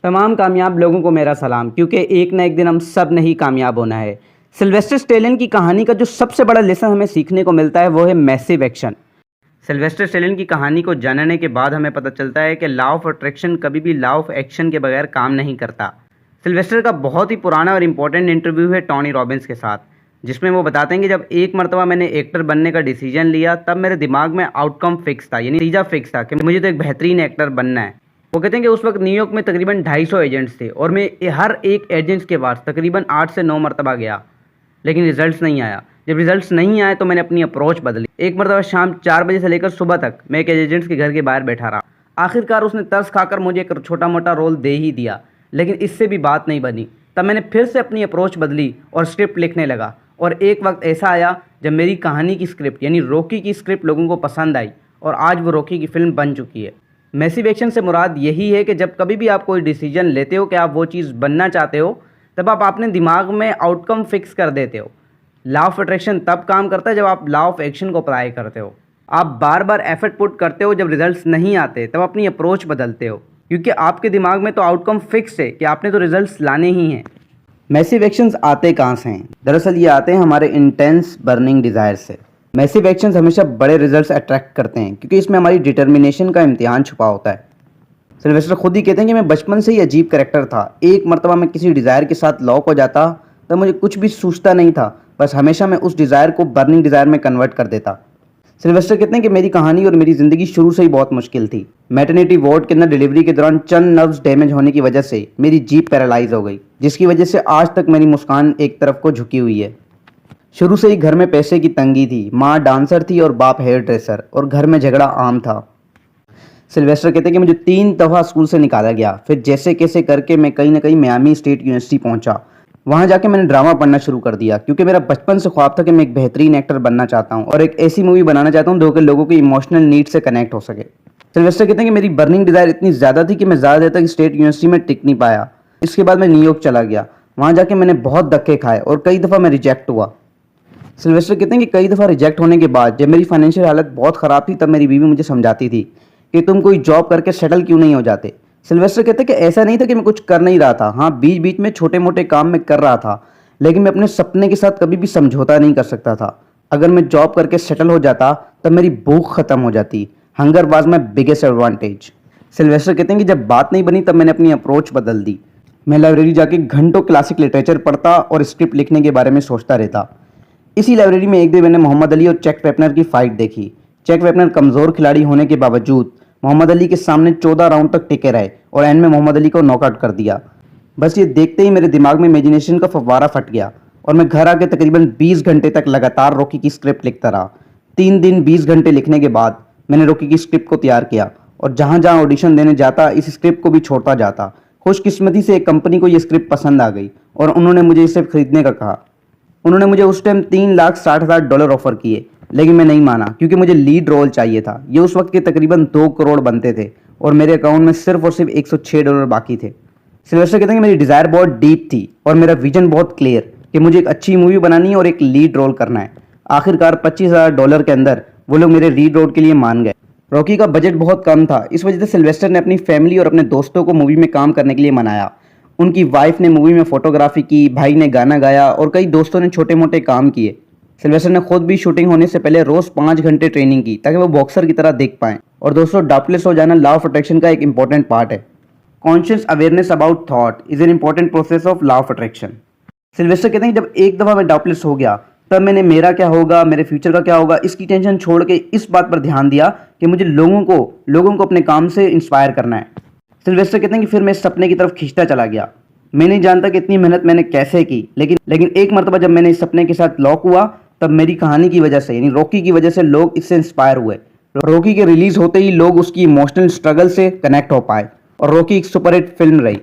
तमाम कामयाब लोगों को मेरा सलाम, क्योंकि एक ना एक दिन हम सब ने ही कामयाब होना है। सिल्वेस्टर स्टेलोन की कहानी का जो सबसे बड़ा लेसन हमें सीखने को मिलता है वो है मैसिव एक्शन। सिल्वेस्टर स्टेलोन की कहानी को जानने के बाद हमें पता चलता है कि लॉ ऑफ अट्रैक्शन कभी भी लॉ ऑफ एक्शन के बगैर काम नहीं करता। सिल्वेस्टर का बहुत ही पुराना और इम्पोर्टेंट इंटरव्यू है टोनी रॉबिन्स के साथ, जिसमें वो बताते हैं कि जब एक मरतबा मैंने एक्टर बनने का डिसीजन लिया तब मेरे दिमाग में आउटकम फिक्स था, यानी नतीजा फिक्स था कि मुझे तो एक बेहतरीन एक्टर बनना है। वो कहते हैं कि उस वक्त न्यूयॉर्क में तकरीबन 250 एजेंट्स थे और मैं हर एक एजेंट्स के पास तकरीबन 8 से 9 मरतबा गया, लेकिन रिजल्ट्स नहीं आया। जब रिजल्ट्स नहीं आए तो मैंने अपनी अप्रोच बदली। एक मरतबा शाम 4 बजे से लेकर सुबह तक मैं एक एजेंट्स के घर के बाहर बैठा रहा। आखिरकार उसने तरस खाकर मुझे एक छोटा मोटा रोल दे ही दिया, लेकिन इससे भी बात नहीं बनी। तब मैंने फिर से अपनी अप्रोच बदली और स्क्रिप्ट लिखने लगा। और एक वक्त ऐसा आया जब मेरी कहानी की स्क्रिप्ट यानी रॉकी की स्क्रिप्ट लोगों को पसंद आई और आज वो रॉकी की फ़िल्म बन चुकी है। मैसिव एक्शन से मुराद यही है कि जब कभी भी आप कोई डिसीजन लेते हो कि आप वो चीज़ बनना चाहते हो, तब आप अपने दिमाग में आउटकम फिक्स कर देते हो। लॉ ऑफ अट्रैक्शन तब काम करता है जब आप लॉ ऑफ एक्शन को अप्लाई करते हो। आप बार बार एफर्ट पुट करते हो, जब रिजल्ट्स नहीं आते तब अपनी अप्रोच बदलते हो, क्योंकि आपके दिमाग में तो आउटकम फिक्स है कि आपने तो रिजल्ट्स लाने ही हैं। मैसिव एक्शंस आते कहाँ से हैं? दरअसल ये आते हैं हमारे इंटेंस बर्निंग डिज़ायर से। मैसिव एक्शंस हमेशा बड़े रिजल्ट्स अट्रैक्ट करते हैं क्योंकि इसमें हमारी डिटर्मिनेशन का इम्तिहान छुपा होता है। सिल्वेस्टर खुद ही कहते हैं कि मैं बचपन से ही अजीब कैरेक्टर था। एक मरतबा मैं किसी डिज़ायर के साथ लॉक हो जाता तब मुझे कुछ भी सूझता नहीं था, बस हमेशा मैं उस डिज़ायर को बर्निंग डिज़ायर में कन्वर्ट कर देता। सिल्वेस्टर कहते हैं कि मेरी कहानी और मेरी ज़िंदगी शुरू से ही बहुत मुश्किल थी। मैटरनिटी वार्ड के अंदर डिलीवरी के दौरान चंद नर्व्स डैमेज होने की वजह से मेरी जीभ पैरालाइज हो गई, जिसकी वजह से आज तक मेरी मुस्कान एक तरफ को झुकी हुई है। शुरू से ही घर में पैसे की तंगी थी। माँ डांसर थी और बाप हेयर ड्रेसर, और घर में झगड़ा आम था। सिल्वेस्टर कहते हैं कि मुझे 3 दफ़ा स्कूल से निकाला गया। फिर जैसे कैसे करके मैं कहीं ना कहीं मियामी स्टेट यूनिवर्सिटी पहुंचा। वहां जाके मैंने ड्रामा पढ़ना शुरू कर दिया, क्योंकि मेरा बचपन से ख्वाब था कि मैं एक बेहतरीन एक्टर बनना चाहता हूं और एक ऐसी मूवी बनाना चाहता हूं जो कि लोगों के इमोशनल नीड से कनेक्ट हो सके। सिल्वेस्टर कहते हैं कि मेरी बर्निंग डिज़ायर इतनी ज़्यादा थी कि मैं ज़्यादा देर तक स्टेट यूनिवर्सिटी में टिक नहीं पाया। इसके बाद मैं न्यूयॉर्क चला गया। वहाँ जाके मैंने बहुत धक्के खाए और कई दफ़ा मैं रिजेक्ट हुआ। सिल्वेस्टर कहते हैं कि कई दफ़ा रिजेक्ट होने के बाद जब मेरी फाइनेंशियल हालत बहुत ख़राब थी, तब मेरी बीवी मुझे समझाती थी कि तुम कोई जॉब करके सेटल क्यों नहीं हो जाते। सिल्वेस्टर कहते हैं कि ऐसा नहीं था कि मैं कुछ कर नहीं रहा था। हाँ, बीच बीच में छोटे मोटे काम मैं कर रहा था, लेकिन मैं अपने सपने के साथ कभी भी समझौता नहीं कर सकता था। अगर मैं जॉब करके सेटल हो जाता तब मेरी भूख ख़त्म हो जाती। Hunger was my biggest advantage. Sylvester कहते हैं कि जब बात नहीं बनी तब मैंने अपनी अप्रोच बदल दी। मैं लाइब्रेरी जाके घंटों क्लासिक लिटरेचर पढ़ता और स्क्रिप्ट लिखने के बारे में सोचता रहता। इसी लाइब्रेरी में एक दिन मैंने मोहम्मद अली और चैक वेपनर की फ़ाइट देखी। चैक वेपनर कमज़ोर खिलाड़ी होने के बावजूद मोहम्मद अली के सामने 14 राउंड तक टिके रहे और एंड में मोहम्मद अली को नॉकआउट कर दिया। बस ये देखते ही मेरे दिमाग में इमेजिनेशन का फव्वारा फट गया और मैं घर आके तकरीबन 20 घंटे तक लगातार रॉकी की स्क्रिप्ट लिखता रहा। 3 दिन 20 घंटे लिखने के बाद मैंने रॉकी की स्क्रिप्ट को तैयार किया और जहाँ जहाँ ऑडिशन देने जाता इस स्क्रिप्ट को भी छोड़ता जाता। खुशकिस्मती से एक कंपनी को ये स्क्रिप्ट पसंद आ गई और उन्होंने मुझे इसे खरीदने का कहा। उन्होंने मुझे उस टाइम $3,60,000 ऑफर किए, लेकिन मैं नहीं माना क्योंकि मुझे लीड रोल चाहिए था। ये उस वक्त के तकरीबन 2 करोड़ बनते थे और मेरे अकाउंट में सिर्फ और सिर्फ $106 बाकी थे। सिल्वेस्टर कहते हैं कि मेरी डिज़ायर बहुत डीप थी और मेरा विजन बहुत क्लियर कि मुझे एक अच्छी मूवी बनानी है और एक लीड रोल करना है। आखिरकार $25,000 के अंदर वो लोग मेरे लीड रोल के लिए मान गए। रॉकी का बजट बहुत कम था, इस वजह से सिल्वेस्टर ने अपनी फैमिली और अपने दोस्तों को मूवी में काम करने के लिए मनाया। उनकी वाइफ ने मूवी में फोटोग्राफी की, भाई ने गाना गाया और कई दोस्तों ने छोटे मोटे काम किए। सिल्वेस्टर ने खुद भी शूटिंग होने से पहले रोज़ 5 घंटे ट्रेनिंग की ताकि वो बॉक्सर की तरह दिख पाएं। और दोस्तों, डाउटलेस हो जाना लॉ ऑफ अट्रैक्शन का एक इंपॉर्टेंट पार्ट है। Conscious awareness about thought is an important process of law of attraction. Sylvester कहते हैं कि जब एक दफ़ा मैं डाउटलेस हो गया तब मैंने मेरा क्या होगा, मेरे फ्यूचर का क्या होगा, इसकी टेंशन छोड़ के इस बात पर ध्यान दिया कि मुझे लोगों को अपने काम से इंस्पायर करना है। सिल्वेस्टर कहते हैं कि फिर मैं इस सपने की तरफ खींचता चला गया। मैं नहीं जानता कि इतनी मेहनत मैंने कैसे की, लेकिन एक मरतबा जब मैंने इस सपने के साथ लॉक हुआ तब मेरी कहानी की वजह से यानी रॉकी की वजह से लोग इससे इंस्पायर हुए। रॉकी के रिलीज होते ही लोग उसकी इमोशनल स्ट्रगल से कनेक्ट हो पाए और रॉकी एक सुपरहिट फिल्म रही।